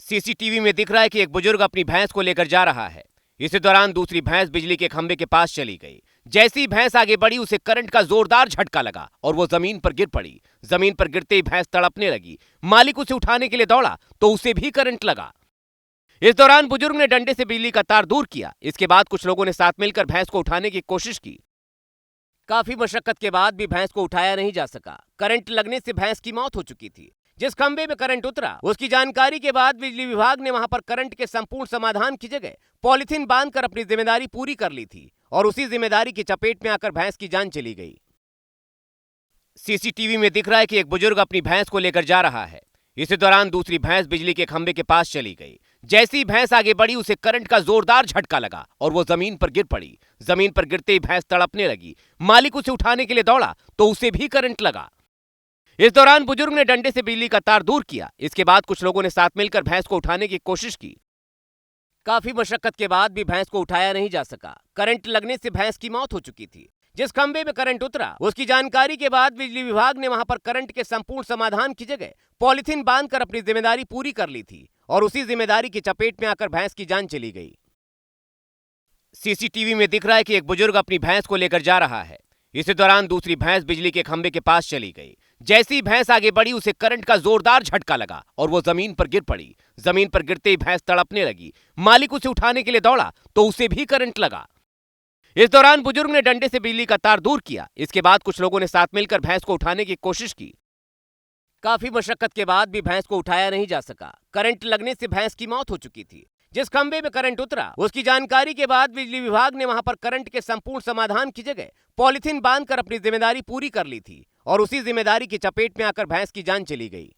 CCTV में दिख रहा है कि एक बुजुर्ग अपनी भैंस को लेकर जा रहा है। इसी दौरान दूसरी भैंस बिजली के खंभे के पास चली गई। जैसे ही भैंस आगे बढ़ी उसे करंट का जोरदार झटका लगा और वो जमीन पर गिर पड़ी। जमीन पर गिरते ही भैंस तड़पने लगी। मालिक उसे उठाने के लिए दौड़ा तो उसे भी करंट लगा। इस दौरान बुजुर्ग ने डंडे से बिजली का तार दूर किया। इसके बाद कुछ लोगों ने साथ मिलकर भैंस को उठाने की कोशिश की। काफी मशक्कत के बाद भी भैंस को उठाया नहीं जा सका। करंट लगने से भैंस की मौत हो चुकी थी। जिस खंबे में करंट उतरा उसकी जानकारी के बाद बिजली विभाग ने वहां पर करंट के संपूर्ण समाधान की जगह पॉलिथीन बांधकर अपनी जिम्मेदारी पूरी कर ली थी और उसी जिम्मेदारी की चपेट में आकर भैंस की जान चली गई। सीसीटीवी में दिख रहा है कि एक बुजुर्ग अपनी भैंस को लेकर जा रहा है। इसी दौरान दूसरी भैंस बिजली के खंभे के पास चली गई। जैसी भैंस आगे बढ़ी उसे करंट का जोरदार झटका लगा और वो जमीन पर गिर पड़ी। जमीन पर गिरते ही भैंस तड़पने लगी। मालिक उसे उठाने के लिए दौड़ा तो उसे भी करंट लगा। इस दौरान बुजुर्ग ने डंडे से बिजली का तार दूर किया। इसके बाद कुछ लोगों ने साथ मिलकर भैंस को उठाने की कोशिश की। काफी मशक्कत के बाद भी भैंस को उठाया नहीं जा सका। करंट लगने से भैंस की मौत हो चुकी थी। जिस खंबे में करंट उतरा उसकी जानकारी के बाद बिजली विभाग ने वहां पर करंट के संपूर्ण समाधान की जगह पॉलिथीन बांधकर अपनी जिम्मेदारी पूरी कर ली थी और उसी जिम्मेदारी की चपेट में आकर भैंस की जान चली गई। सीसीटीवी में दिख रहा है कि एक बुजुर्ग अपनी भैंस को लेकर जा रहा है। इसी दौरान दूसरी भैंस बिजली के खंभे के पास चली गई। जैसी भैंस आगे बढ़ी उसे करंट का जोरदार झटका लगा और वो जमीन पर गिर पड़ी। जमीन पर गिरते ही भैंस तड़पने लगी। मालिक उसे उठाने के लिए दौड़ा तो उसे भी करंट लगा। इस दौरान बुजुर्ग ने डंडे से बिजली का तार दूर किया। इसके बाद कुछ लोगों ने साथ मिलकर भैंस को उठाने की कोशिश की। काफी मशक्कत के बाद भी भैंस को उठाया नहीं जा सका। करंट लगने से भैंस की मौत हो चुकी थी। जिस खंबे में करंट उतरा उसकी जानकारी के बाद बिजली विभाग ने वहां पर करंट के संपूर्ण समाधान की जगह पॉलिथीन बांधकर अपनी जिम्मेदारी पूरी कर ली थी और उसी जिम्मेदारी की चपेट में आकर भैंस की जान चली गई।